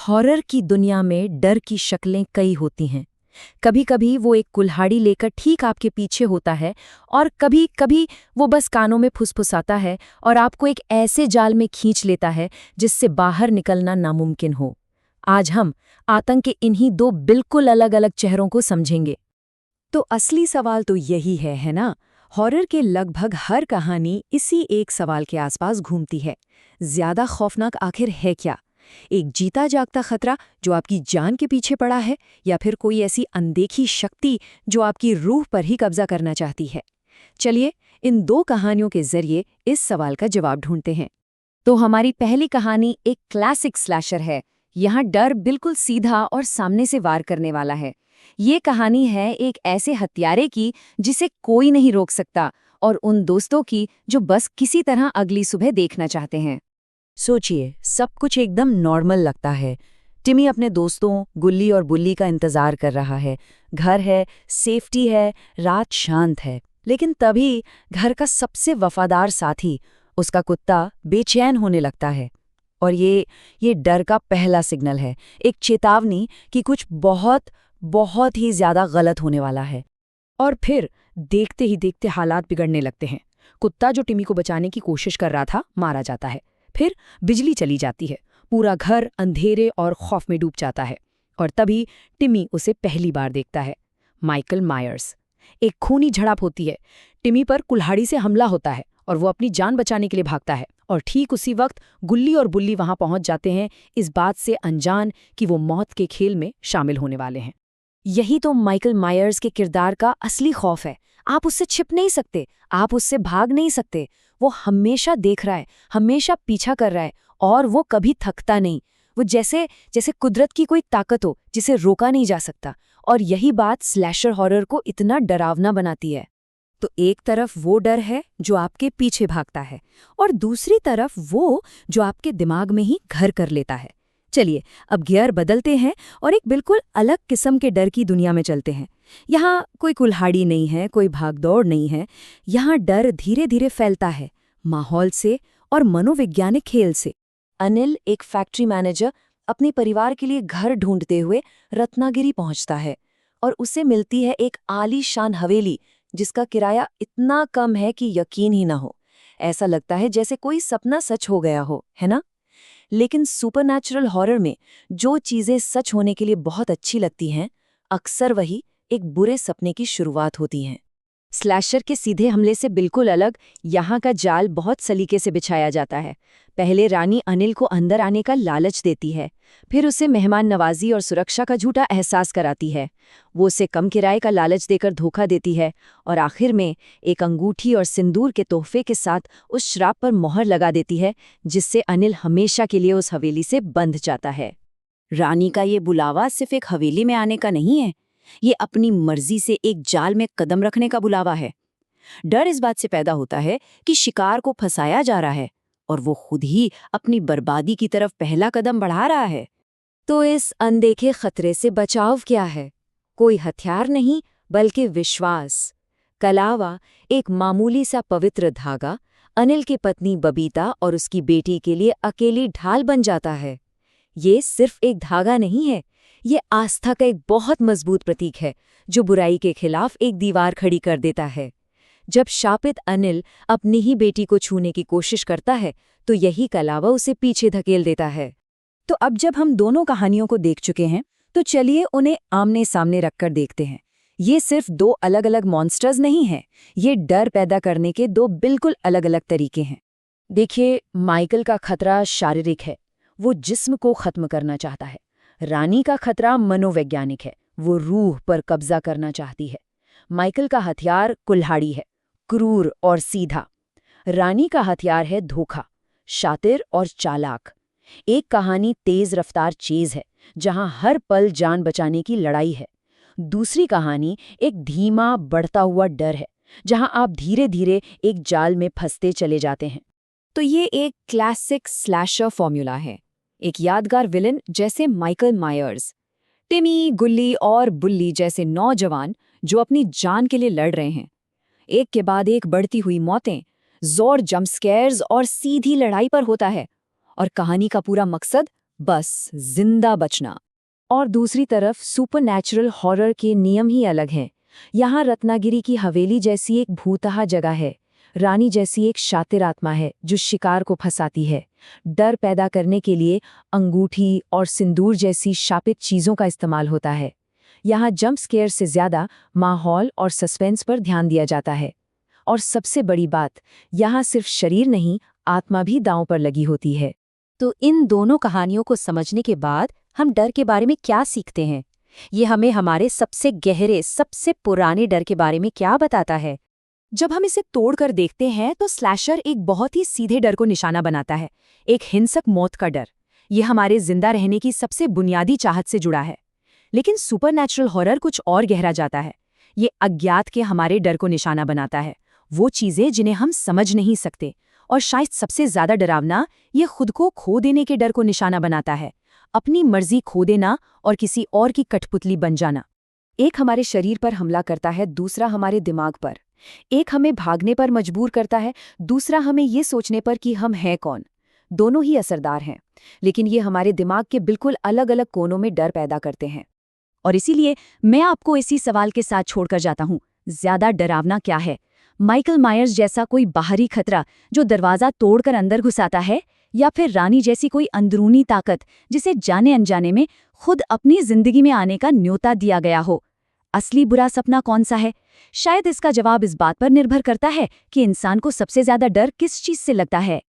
Horror की दुनिया में डर की शक्लें कई होती हैं। कभी कभी वो एक कुल्हाड़ी लेकर ठीक आपके पीछे होता है और कभी कभी वो बस कानों में फुसफुसाता है और आपको एक ऐसे जाल में खींच लेता है जिससे बाहर निकलना नामुमकिन हो। आज हम आतंक के इन्हीं दो बिल्कुल अलग अलग चेहरों को समझेंगे। तो असली सवाल तो यही है ना? हॉरर के लगभग हर कहानी इसी एक सवाल के आसपास घूमती है। ज्यादा खौफनाक आखिर है क्या? एक जीता जागता खतरा जो आपकी जान के पीछे पड़ा है, या फिर कोई ऐसी अनदेखी शक्ति जो आपकी रूह पर ही कब्जा करना चाहती है? चलिए, इन दो कहानियों के जरिए इस सवाल का जवाब ढूंढते हैं। तो हमारी पहली कहानी एक क्लासिक स्लैशर है। यहाँ डर बिल्कुल सीधा और सामने से वार करने वाला है। ये कहानी है एक ऐसे हत्यारे की जिसे कोई नहीं रोक सकता, और उन दोस्तों की जो बस किसी तरह अगली सुबह देखना चाहते हैं। सोचिए, सब कुछ एकदम नॉर्मल लगता है। टिमी अपने दोस्तों गुल्ली और बुल्ली का इंतजार कर रहा है। घर है, सेफ्टी है, रात शांत है। लेकिन तभी घर का सबसे वफादार साथी, उसका कुत्ता, बेचैन होने लगता है। और ये डर का पहला सिग्नल है, एक चेतावनी कि कुछ बहुत बहुत ही ज्यादा गलत होने वाला है। और फिर देखते ही देखते हालात बिगड़ने लगते हैं। कुत्ता जो टिमी को बचाने की कोशिश कर रहा था, मारा जाता है। फिर बिजली चली जाती है। पूरा घर अंधेरे और खौफ में डूब जाता है। और तभी टिमी उसे पहली बार देखता है, माइकल मायर्स। एक खूनी झड़प होती है। टिमी पर कुल्हाड़ी से हमला होता है और वो अपनी जान बचाने के लिए भागता है। और ठीक उसी वक्त गुल्ली और बुल्ली वहां पहुंच जाते हैं, इस बात से अनजान कि वो मौत के खेल में शामिल होने वाले हैं। यही तो माइकल मायर्स के किरदार का असली खौफ है। आप उससे छिप नहीं सकते, आप उससे भाग नहीं सकते। वो हमेशा देख रहा है, हमेशा पीछा कर रहा है, और वो कभी थकता नहीं। वो जैसे जैसे कुदरत की कोई ताकत हो जिसे रोका नहीं जा सकता। और यही बात स्लैशर हॉरर को इतना डरावना बनाती है। तो एक तरफ वो डर है जो आपके पीछे भागता है, और दूसरी तरफ वो जो आपके दिमाग में ही घर कर लेता है। चलिए, अब गियर बदलते हैं और एक बिल्कुल अलग किस्म के डर की दुनिया में चलते हैं। यहाँ कोई कुल्हाड़ी नहीं है, कोई भागदौड़ नहीं है। यहाँ डर धीरे धीरे फैलता है, माहौल से और मनोवैज्ञानिक खेल से। अनिल, एक फैक्ट्री मैनेजर, अपने परिवार के लिए घर ढूंढते हुए रत्नागिरी पहुंचता है और उसे मिलती है एक आलीशान हवेली जिसका किराया इतना कम है कि यकीन ही ना हो। ऐसा लगता है जैसे कोई सपना सच हो गया हो, है ना? लेकिन सुपरनैचुरल हॉरर में जो चीजें सच होने के लिए बहुत अच्छी लगती हैं, अक्सर वही एक बुरे सपने की शुरुआत होती हैं। स्लैशर के सीधे हमले से बिल्कुल अलग यहाँ का जाल बहुत सलीके से बिछाया जाता है। पहले रानी अनिल को अंदर आने का लालच देती है, फिर उसे मेहमान नवाजी और सुरक्षा का झूठा एहसास कराती है। वो उसे कम किराए का लालच देकर धोखा देती है, और आखिर में एक अंगूठी और सिंदूर के तोहफे के साथ उस श्राप पर मोहर लगा देती है, जिससे अनिल हमेशा के लिए उस हवेली से बंध जाता है। रानी का ये बुलावा सिर्फ एक हवेली में आने का नहीं है, ये अपनी मर्जी से एक जाल में कदम रखने का बुलावा है। डर इस बात से पैदा होता है कि शिकार को फंसाया जा रहा है, और वो खुद ही अपनी बर्बादी की तरफ पहला कदम बढ़ा रहा है। तो इस अनदेखे खतरे से बचाव क्या है? कोई हथियार नहीं, बल्कि विश्वास। कलावा, एक मामूली सा पवित्र धागा, अनिल की पत्नी बबीता और उसकी बेटी के लिए अकेली ढाल बन जाता है। ये सिर्फ एक धागा नहीं है, ये आस्था का एक बहुत मजबूत प्रतीक है जो बुराई के खिलाफ एक दीवार खड़ी कर देता है। जब शापित अनिल अपनी ही बेटी को छूने की कोशिश करता है, तो यही कलावा उसे पीछे धकेल देता है। तो अब जब हम दोनों कहानियों को देख चुके हैं, तो चलिए उन्हें आमने सामने रखकर देखते हैं। ये सिर्फ दो अलग अलग मॉन्स्टर्स नहीं हैं, ये डर पैदा करने के दो बिल्कुल अलग अलग तरीके हैं। देखिए, माइकल का खतरा शारीरिक है, वो जिस्म को खत्म करना चाहता है। रानी का खतरा मनोवैज्ञानिक है, वो रूह पर कब्जा करना चाहती है। माइकल का हथियार कुल्हाड़ी है, क्रूर और सीधा। रानी का हथियार है धोखा, शातिर और चालाक। एक कहानी तेज रफ्तार चेज है, जहां हर पल जान बचाने की लड़ाई है। दूसरी कहानी एक धीमा बढ़ता हुआ डर है, जहां आप धीरे धीरे एक जाल में फंसते चले जाते हैं। तो ये एक क्लासिक स्लैशर फॉर्मूला है। एक यादगार विलन जैसे माइकल मायर्स, टिमी, गुल्ली और बुल्ली जैसे नौजवान जो अपनी जान के लिए लड़ रहे हैं। एक के बाद एक बढ़ती हुई मौतें, जोर जंप स्केयर्स और सीधी लड़ाई पर होता है। और कहानी का पूरा मकसद बस जिंदा बचना। और दूसरी तरफ सुपरनैचुरल हॉरर के नियम ही अलग हैं। यहाँ रत्नागिरी की हवेली जैसी एक भूतहा जगह है, रानी जैसी एक शातिर आत्मा है जो शिकार को फंसाती है। डर पैदा करने के लिए अंगूठी और सिंदूर जैसी शापित चीज़ों का इस्तेमाल होता है। यहाँ जंप स्केयर से ज़्यादा माहौल और सस्पेंस पर ध्यान दिया जाता है। और सबसे बड़ी बात, यहाँ सिर्फ शरीर नहीं, आत्मा भी दांव पर लगी होती है। तो इन दोनों कहानियों को समझने के बाद हम डर के बारे में क्या सीखते हैं? ये हमें हमारे सबसे गहरे, सबसे पुराने डर के बारे में क्या बताता है? जब हम इसे तोड़कर देखते हैं तो स्लैशर एक बहुत ही सीधे डर को निशाना बनाता है, एक हिंसक मौत का डर। ये हमारे जिंदा रहने की सबसे बुनियादी चाहत से जुड़ा है। लेकिन सुपरनैचुरल हॉरर कुछ और गहरा जाता है। ये अज्ञात के हमारे डर को निशाना बनाता है, वो चीजें जिन्हें हम समझ नहीं सकते। और शायद सबसे ज्यादा डरावना, ये खुद को खो देने के डर को निशाना बनाता है, अपनी मर्जी खो देना और किसी और की कठपुतली बन जाना। एक हमारे शरीर पर हमला करता है, दूसरा हमारे दिमाग पर। एक हमें भागने पर मजबूर करता है, दूसरा हमें ये सोचने पर कि हम हैं कौन। दोनों ही असरदार हैं, लेकिन ये हमारे दिमाग के बिल्कुल अलग अलग कोनों में डर पैदा करते हैं। और इसीलिए मैं आपको इसी सवाल के साथ छोड़कर जाता हूँ, ज्यादा डरावना क्या है? माइकल मायर्स जैसा कोई बाहरी खतरा जो दरवाजा तोड़कर अंदर घुसाता है, या फिर रानी जैसी कोई अंदरूनी ताकत जिसे जाने अनजाने में खुद अपनी जिंदगी में आने का न्योता दिया गया हो? असली बुरा सपना कौन सा है? शायद इसका जवाब इस बात पर निर्भर करता है कि इंसान को सबसे ज्यादा डर किस चीज से लगता है।